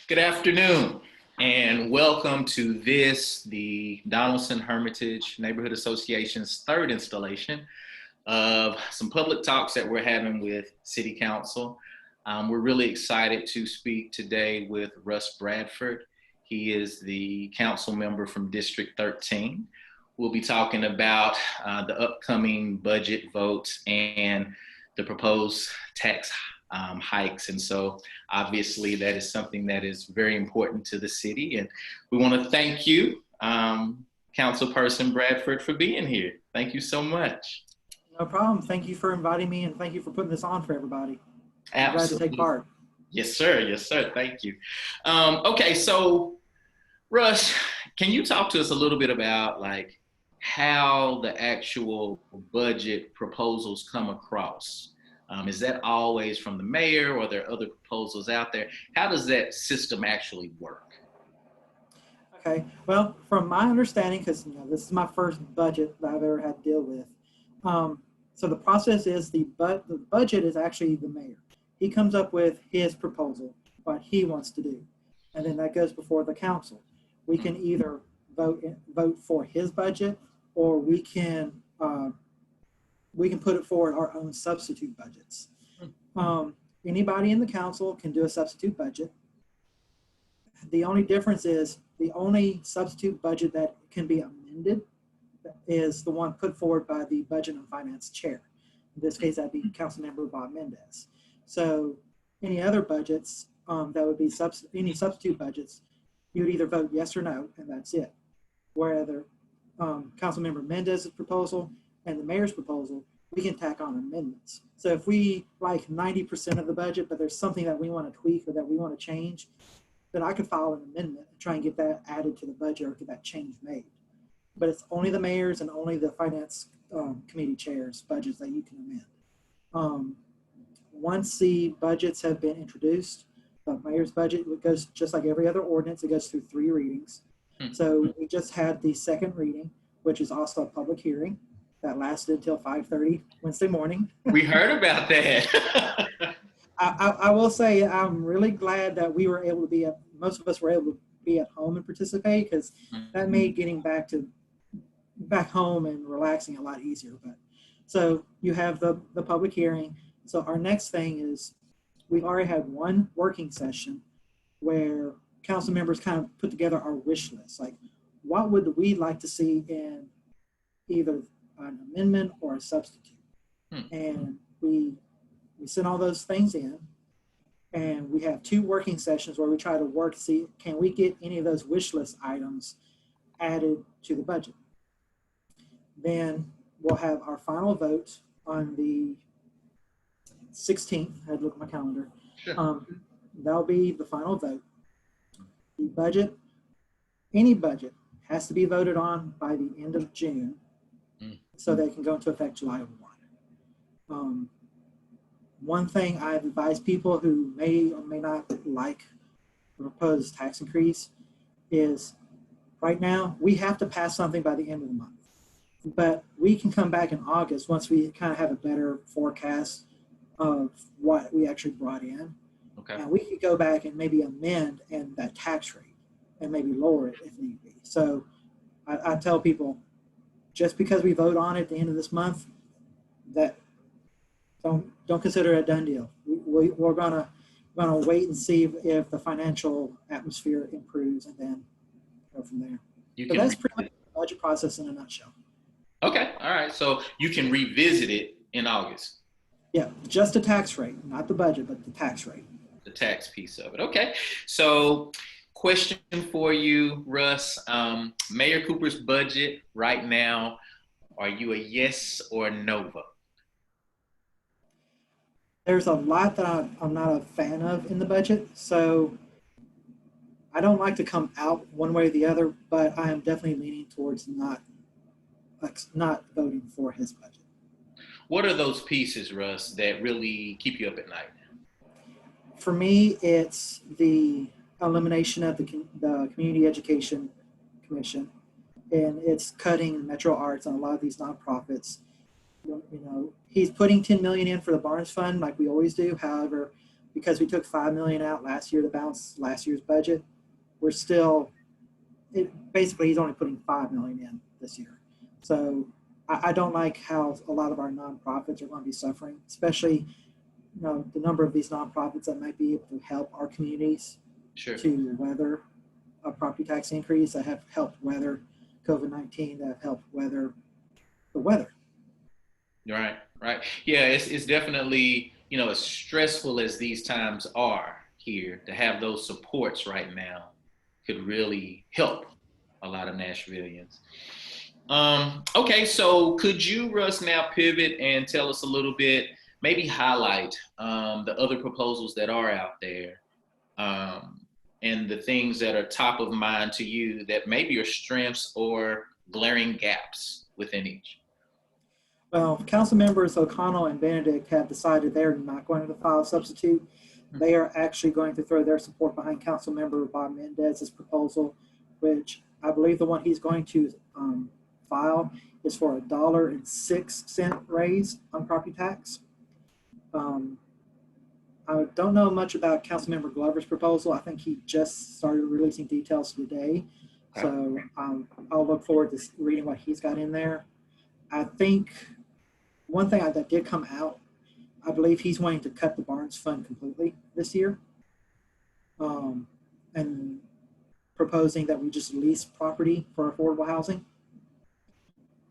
Good afternoon, and welcome to the Donaldson Hermitage Neighborhood Association's third installation of some public talks that we're having with City Council. We're really excited to speak today with Russ Bradford. He is the council member from District 13. We'll be talking about the upcoming budget votes and the proposed tax hikes. And so obviously that is something that is very important to the city. And we want to thank you, Councilperson Bradford, for being here. Thank you so much. No problem. Thank you for inviting me, and thank you for putting this on for everybody. I'm glad to take part. Yes, sir. Yes, sir. Thank you. Okay, so Russ, can you talk to us a little bit about like how the actual budget proposals come across? Is that always from the mayor, or are there other proposals out there? How does that system actually work? Okay, well, from my understanding, because this is my first budget that I've ever had to deal with. So the process is the budget is actually the mayor. He comes up with his proposal, what he wants to do, and then that goes before the council. We can either vote for his budget, or we can put it forward our own substitute budgets. Anybody in the council can do a substitute budget. The only difference is the only substitute budget that can be amended is the one put forward by the Budget and Finance Chair. In this case, that'd be Councilmember Bob Mendez. So any other budgets, that would be any substitute budgets, you would either vote yes or no, and that's it. Whether Councilmember Mendez's proposal and the mayor's proposal, we can tack on amendments. So if we like 90% of the budget, but there's something that we want to tweak or that we want to change, then I could file an amendment and try and get that added to the budget or get that change made. But it's only the mayor's and only the finance committee chairs budgets that you can amend. Once the budgets have been introduced, the mayor's budget goes just like every other ordinance, it goes through 3 readings. So we just had the second reading, which is also a public hearing that lasted until 5:30 Wednesday morning. We heard about that. I will say I'm really glad that we were able to be most of us were able to be at home and participate, because that made getting back home and relaxing a lot easier. But so you have the public hearing. So our next thing is we've already had one working session where council members kind of put together our wish list. Like, what would we like to see in either an amendment or a substitute? And we send all those things in, and we have 2 working sessions where we try to work to see, can we get any of those wish list items added to the budget? Then we'll have our final vote on the 16th. I had to look at my calendar. Sure. That'll be the final vote. The budget, any budget, has to be voted on by the end of June, so they can go into effect July 1. One thing I've advised people who may or may not like the proposed tax increase is, right now, we have to pass something by the end of the month. But we can come back in August once we kind of have a better forecast of what we actually brought in. Okay. And we could go back and maybe amend and that tax rate and maybe lower it if need be. So I tell people, just because we vote on it at the end of this month, that don't consider it a done deal. We're gonna wait and see if the financial atmosphere improves, and then go from there. So that's pretty much the budget process in a nutshell. Okay, all right. So you can revisit it in August. Yeah, just the tax rate, not the budget, but the tax rate. The tax piece of it. Okay. So question for you, Russ. Mayor Cooper's budget right now, are you a yes or a no vote? There's a lot that I'm not a fan of in the budget, so I don't like to come out one way or the other, but I am definitely leaning towards not voting for his budget. What are those pieces, Russ, that really keep you up at night? For me, it's the elimination of the Community Education Commission, and it's cutting Metro Arts on a lot of these nonprofits. You know, he's putting $10 million in for the Barnes Fund like we always do. However, because we took 5 million out last year to balance last year's budget, we're still, basically he's only putting 5 million in this year. So I don't like how a lot of our nonprofits are going to be suffering, especially the number of these nonprofits that might be able to help our communities to weather a property tax increase, that have helped weather COVID-19, that have helped weather the weather. Right. Yeah, it's definitely, as stressful as these times are here, to have those supports right now could really help a lot of Nashvillians. Okay, so could you, Russ, now pivot and tell us a little bit, maybe highlight the other proposals that are out there, and the things that are top of mind to you that maybe are strengths or glaring gaps within each? Well, council members O'Connell and Benedict have decided they're not going to file a substitute. They are actually going to throw their support behind council member Bob Mendez's proposal, which I believe the one he's going to file is for $1.06 raise on property tax. I don't know much about Councilmember Glover's proposal. I think he just started releasing details today. So I'll look forward to reading what he's got in there. I think one thing that did come out, I believe he's wanting to cut the Barnes Fund completely this year, and proposing that we just lease property for affordable housing.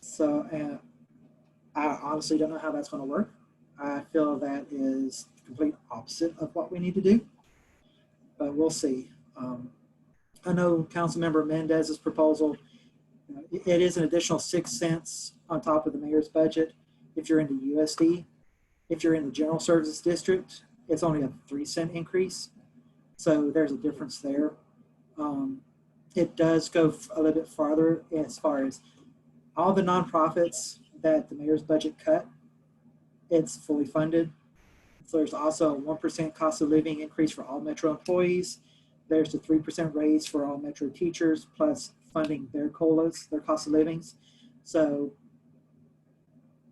So I honestly don't know how that's going to work. I feel that is the complete opposite of what we need to do, but we'll see. I know Councilmember Mendez's proposal, it is an additional 6 cents on top of the mayor's budget if you're in the USD. If you're in the general services district, it's only a 3-cent increase. So there's a difference there. It does go a little bit farther as far as all the nonprofits that the mayor's budget cut, it's fully funded. So there's also a 1% cost of living increase for all Metro employees. There's a 3% raise for all Metro teachers, plus funding their COLAs, their cost of livings. So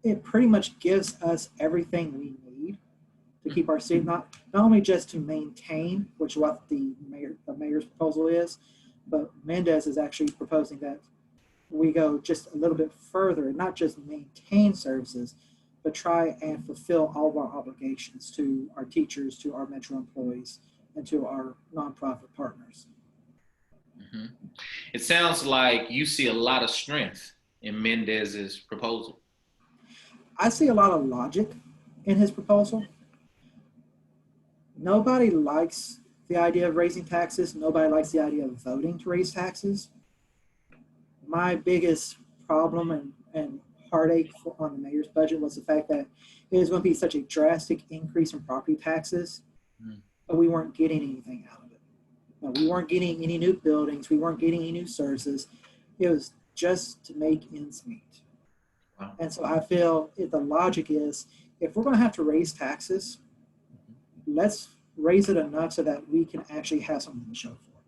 it pretty much gives us everything we need to keep our city, not only just to maintain, which is what the mayor's proposal is, but Mendez is actually proposing that we go just a little bit further and not just maintain services, but try and fulfill all of our obligations to our teachers, to our Metro employees, and to our nonprofit partners. Mm-hmm. It sounds like you see a lot of strength in Mendez's proposal. I see a lot of logic in his proposal. Nobody likes the idea of raising taxes. Nobody likes the idea of voting to raise taxes. My biggest problem and heartache on the mayor's budget was the fact that it was going to be such a drastic increase in property taxes, but we weren't getting anything out of it. No, we weren't getting any new buildings. We weren't getting any new services. It was just to make ends meet. Wow. And so I feel the logic is, if we're going to have to raise taxes, let's raise it enough so that we can actually have something to show for it.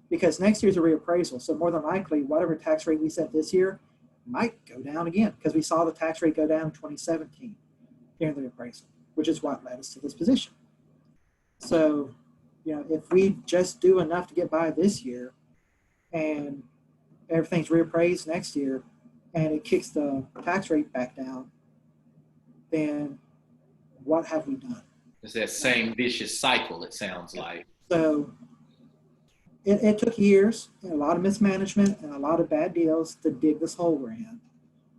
Because next year's a reappraisal. So more than likely, whatever tax rate we set this year might go down again, because we saw the tax rate go down in 2017 during the appraisal, which is what led us to this position. So, if we just do enough to get by this year and everything's reappraised next year and it kicks the tax rate back down, then what have we done? It's that same vicious cycle, it sounds like. So it took years and a lot of mismanagement and a lot of bad deals to dig this hole we're in.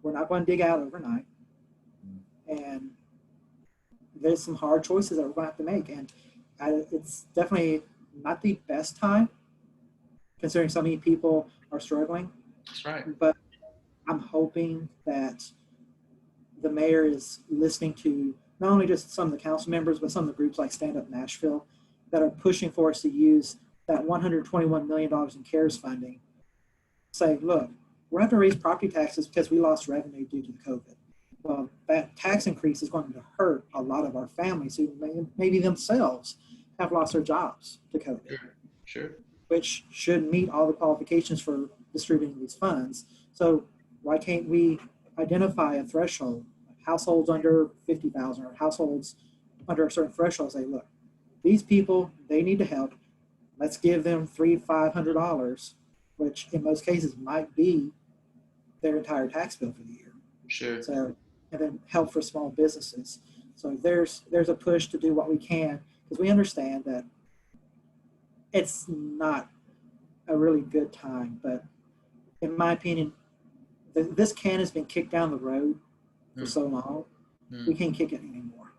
We're not going to dig out overnight. And there's some hard choices that we're going to have to make. And it's definitely not the best time, considering so many people are struggling. That's right. But I'm hoping that the mayor is listening to not only just some of the council members, but some of the groups like Stand Up Nashville that are pushing for us to use that $121 million in CARES funding. Say, look, we're going to raise property taxes because we lost revenue due to the COVID. Well, that tax increase is going to hurt a lot of our families who maybe themselves have lost their jobs to COVID. Sure. Which should meet all the qualifications for distributing these funds. So why can't we identify a threshold, households under 50,000 or households under a certain threshold, say, look, these people, they need to help. Let's give them $300-$500, which in most cases might be their entire tax bill for the year. Sure. So, and then help for small businesses. So there's a push to do what we can, because we understand that it's not a really good time. But in my opinion, this can has been kicked down the road for so long. We can't kick it anymore.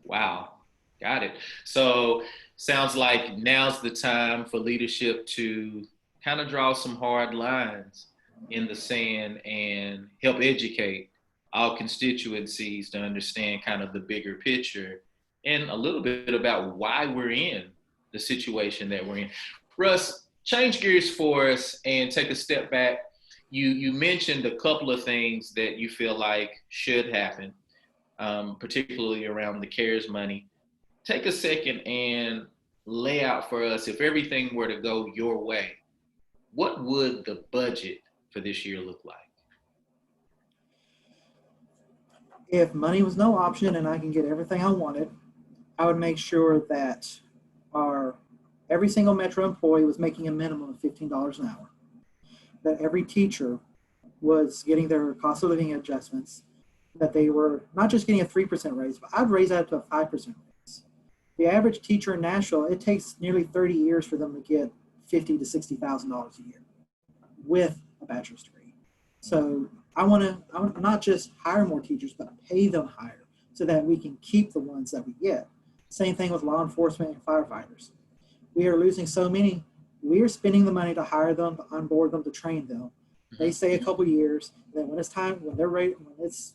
Wow. Got it. So sounds like now's the time for leadership to kind of draw some hard lines in the sand and help educate all constituencies to understand kind of the bigger picture and a little bit about why we're in the situation that we're in. Russ, change gears for us and take a step back. You mentioned a couple of things that you feel like should happen, particularly around the CARES money. Take a second and lay out for us, if everything were to go your way, what would the budget for this year look like? If money was no option and I can get everything I wanted, I would make sure that our every single Metro employee was making a minimum of $15 an hour. That every teacher was getting their cost of living adjustments, that they were not just getting a 3% raise, but I'd raise that to a 5% raise. The average teacher in Nashville, it takes nearly 30 years for them to get $50,000 to $60,000 a year with a bachelor's degree. So I want to not just hire more teachers, but pay them higher so that we can keep the ones that we get. Same thing with law enforcement and firefighters. We are losing so many. We are spending the money to hire them, to onboard them, to train them. They stay a couple years. Then when it's time, when they're ready, when it's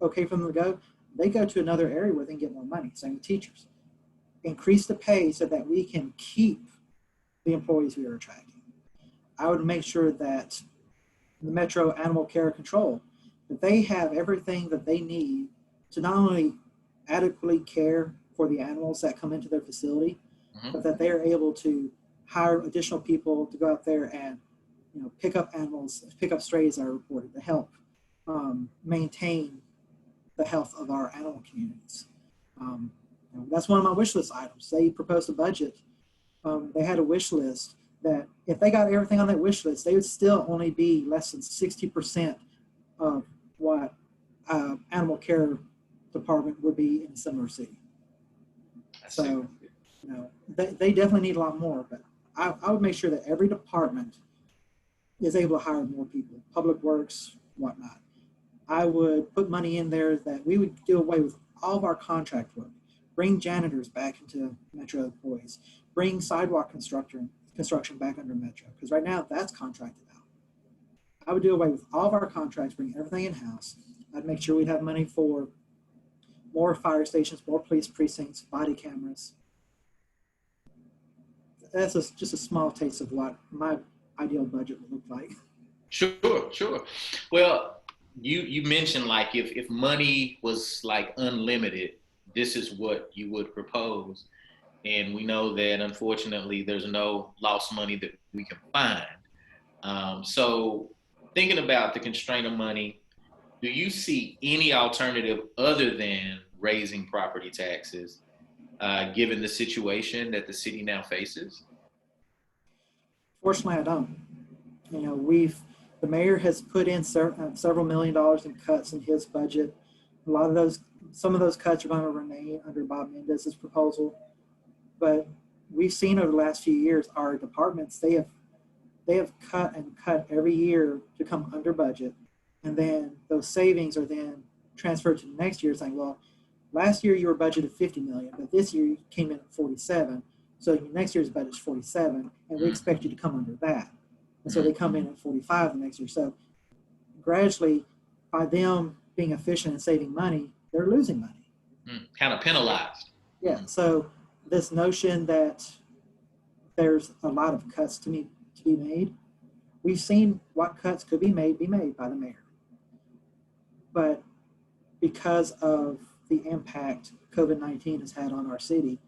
okay for them to go, they go to another area where they can get more money. Same with teachers. Increase the pay so that we can keep the employees we are attracting. I would make sure that the Metro Animal Care Control, that they have everything that they need to not only adequately care for the animals that come into their facility, but that they are able to hire additional people to go out there and pick up animals, pick up strays that are reported to help maintain the health of our animal communities. That's one of my wish list items. They proposed a budget. They had a wish list that if they got everything on that wish list, they would still only be less than 60% of what animal care department would be in a similar city. So, they definitely need a lot more, but I would make sure that every department is able to hire more people, public works, whatnot. I would put money in there that we would do away with all of our contract work, bring janitors back into Metro employees, bring sidewalk construction back under Metro, because right now that's contracted out. I would do away with all of our contracts, bring everything in-house. I'd make sure we'd have money for more fire stations, more police precincts, body cameras. That's just a small taste of what my ideal budget would look like. Sure. Well, you mentioned like if money was like unlimited, this is what you would propose. And we know that unfortunately there's no lost money that we can find. So thinking about the constraint of money, do you see any alternative other than raising property taxes, given the situation that the city now faces? Fortunately, I don't. The mayor has put in several $1 million in cuts in his budget. Some of those cuts are going to remain under Bob Mendez's proposal. But we've seen over the last few years, our departments, they have cut and cut every year to come under budget. And then those savings are then transferred to the next year saying, well, last year you were budgeted 50 million, but this year you came in at 47. So your next year's budget is 47, and we expect you to come under that. And so they come in at 45 the next year. So gradually, by them being efficient and saving money, they're losing money. Kind of penalized. Yeah. So this notion that there's a lot of cuts to be made, we've seen what cuts could be made by the mayor. But because of the impact COVID-19 has had on our city,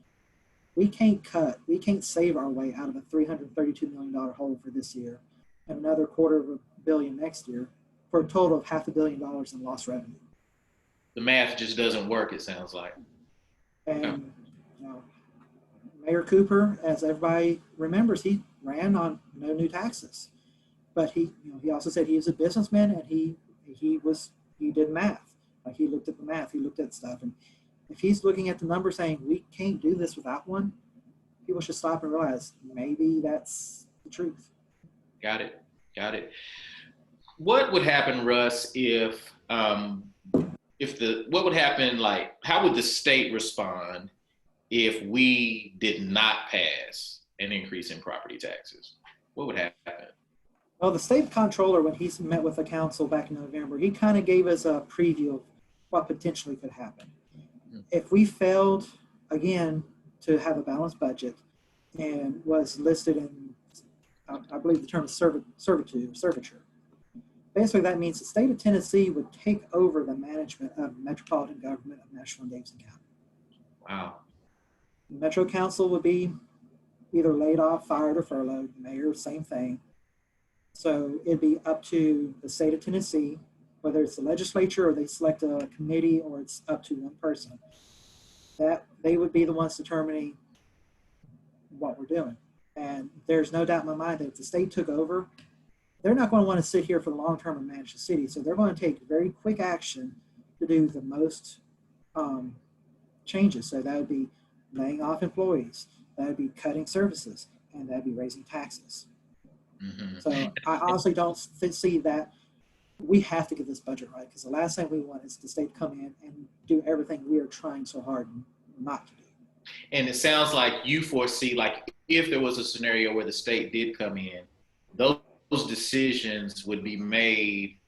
we can't save our way out of a $332 million hole for this year and another $250 million next year for a total of $500 million in lost revenue. The math just doesn't work, it sounds like. And Mayor Cooper, as everybody remembers, he ran on no new taxes. But he also said he was a businessman, and he did math. Like, he looked at the math, he looked at stuff, and if he's looking at the number saying we can't do this without one, people should stop and realize maybe that's the truth. Got it. Got it. What would happen, Russ, what would happen, like, how would the state respond if we did not pass an increase in property taxes? What would happen? Well, the state comptroller, when he met with the council back in November, he kind of gave us a preview of what potentially could happen. If we failed, again, to have a balanced budget and was listed in, I believe the term is servitude. Basically, that means the state of Tennessee would take over the management of metropolitan government of Nashville and Davidson County. Wow. The Metro Council would be either laid off, fired, or furloughed. The mayor, same thing. So it'd be up to the state of Tennessee, whether it's the legislature or they select a committee or it's up to one person, that they would be the ones determining what we're doing. And there's no doubt in my mind that if the state took over, they're not going to want to sit here for the long term and manage the city. So they're going to take very quick action to do the most changes. So that would be laying off employees, that would be cutting services, and that would be raising taxes. Mm-hmm. So I honestly don't see that. We have to get this budget right, because the last thing we want is the state to come in and do everything we are trying so hard not to do. And it sounds like you foresee, like, if there was a scenario where the state did come in, those decisions would be made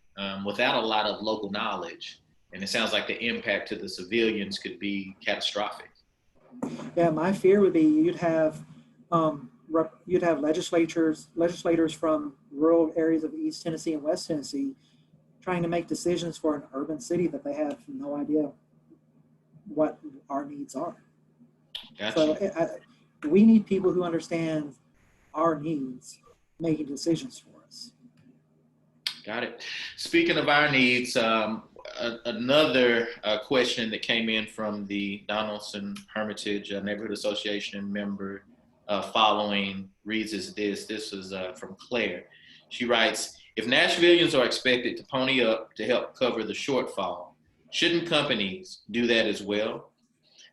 without a lot of local knowledge. And it sounds like the impact to the civilians could be catastrophic. Yeah, my fear would be you'd have legislators from rural areas of East Tennessee and West Tennessee trying to make decisions for an urban city that they have no idea what our needs are. Gotcha. So we need people who understand our needs making decisions for us. Got it. Speaking of our needs, another question that came in from the Donaldson Hermitage Neighborhood Association member following reads as this. This is from Claire. She writes, if Nashvillians are expected to pony up to help cover the shortfall, shouldn't companies do that as well?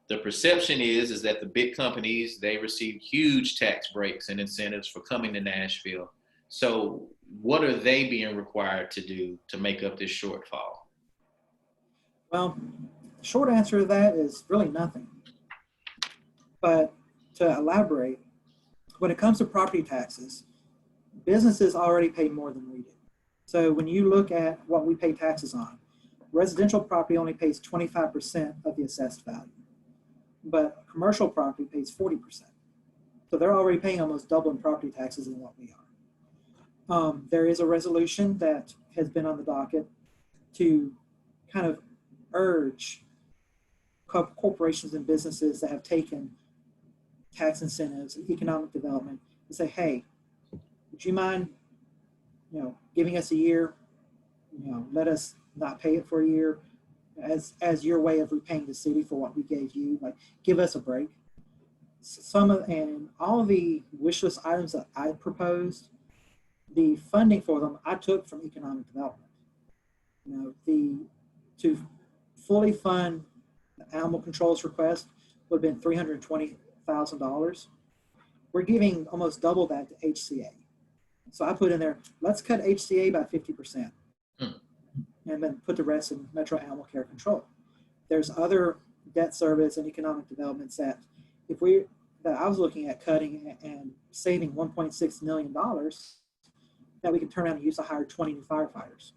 The perception is that the big companies, they receive huge tax breaks and incentives for coming to Nashville. So what are they being required to do to make up this shortfall? Well, the short answer to that is really nothing. But to elaborate, when it comes to property taxes, businesses already pay more than we do. So when you look at what we pay taxes on, residential property only pays 25% of the assessed value, but commercial property pays 40%. So they're already paying almost double in property taxes than what we are. There is a resolution that has been on the docket to kind of urge corporations and businesses that have taken tax incentives and economic development and say, hey, would you mind, giving us a year, let us not pay it for a year as your way of repaying the city for what we gave you, like give us a break. And all of the wish list items that I proposed, the funding for them I took from economic development. To fully fund the animal control's request would have been $320,000. We're giving almost double that to HCA. So I put in there, let's cut HCA by 50%, and then put the rest in Metro Animal Care Control. There's other debt service and economic developments that I was looking at cutting and saving $1.6 million that we could turn around and use to hire 20 new firefighters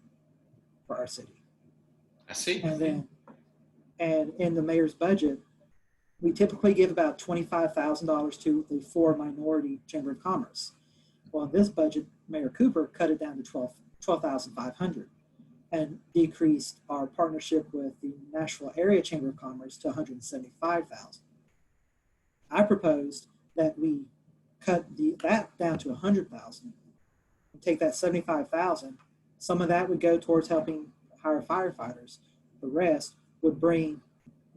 for our city. I see. And in the mayor's budget, we typically give about $25,000 to the 4 minority Chamber of Commerce. Well, in this budget, Mayor Cooper cut it down to $12,500 and decreased our partnership with the Nashville Area Chamber of Commerce to $175,000. I proposed that we cut that down to $100,000 and take that $75,000. Some of that would go towards helping hire firefighters. The rest would bring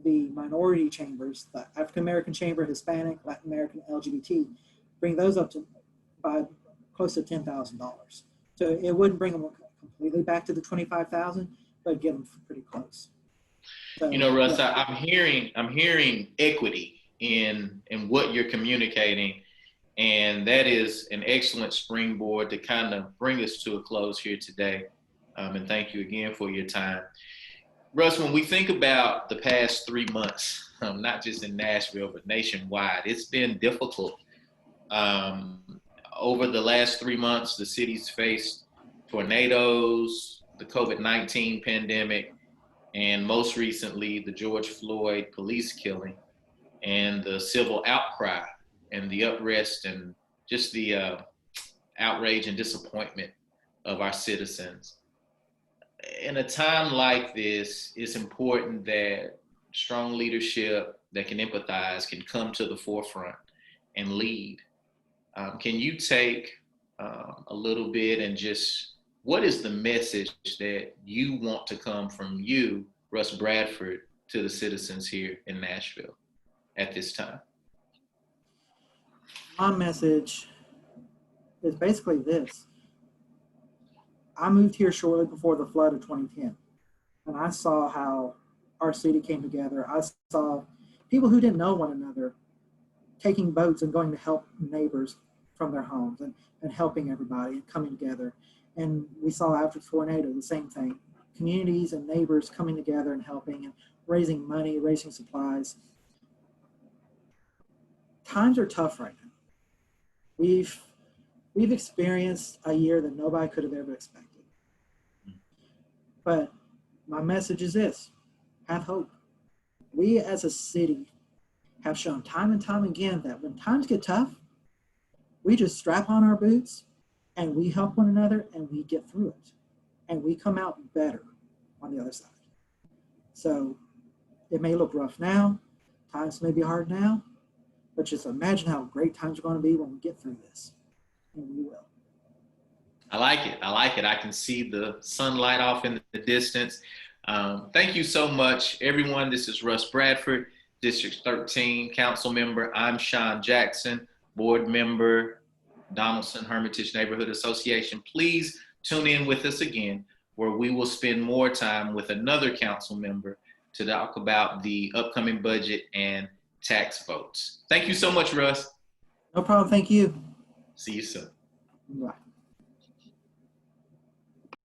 the minority chambers, the African American chamber, Hispanic, Latin American, LGBT, bring those up to by close to $10,000. So it wouldn't bring them completely back to the 25,000, but get them pretty close. So, You know, Russ, yeah. I'm hearing equity in what you're communicating, and that is an excellent springboard to kind of bring us to a close here today. And thank you again for your time. Russ, when we think about the past 3 months, not just in Nashville, but nationwide, it's been difficult. Um, Over the last 3 months, the city's faced tornadoes, the COVID-19 pandemic, and most recently, the George Floyd police killing and the civil outcry and the unrest and just the outrage and disappointment of our citizens. In a time like this, it's important that strong leadership that can empathize can come to the forefront and lead. Can you take a little bit and just what is the message that you want to come from you, Russ Bradford, to the citizens here in Nashville at this time? My message is basically this. I moved here shortly before the flood of 2010, and I saw how our city came together. I saw people who didn't know one another taking boats and going to help neighbors from their homes and helping everybody and coming together. And we saw after the tornado the same thing. Communities and neighbors coming together and helping and raising money, raising supplies. Times are tough right now. We've experienced a year that nobody could have ever expected. But my message is this: have hope. We as a city have shown time and time again that when times get tough, we just strap on our boots and we help one another and we get through it. And we come out better on the other side. So it may look rough now, times may be hard now, but just imagine how great times are going to be when we get through this. And we will. I like it. I like it. I can see the sunlight off in the distance. Thank you so much, everyone. This is Russ Bradford, District 13 Council Member. I'm Sean Jackson, Board Member, Donaldson Hermitage Neighborhood Association. Please tune in with us again, where we will spend more time with another council member to talk about the upcoming budget and tax votes. Thank you so much, Russ. No problem. Thank you. See you soon. Bye.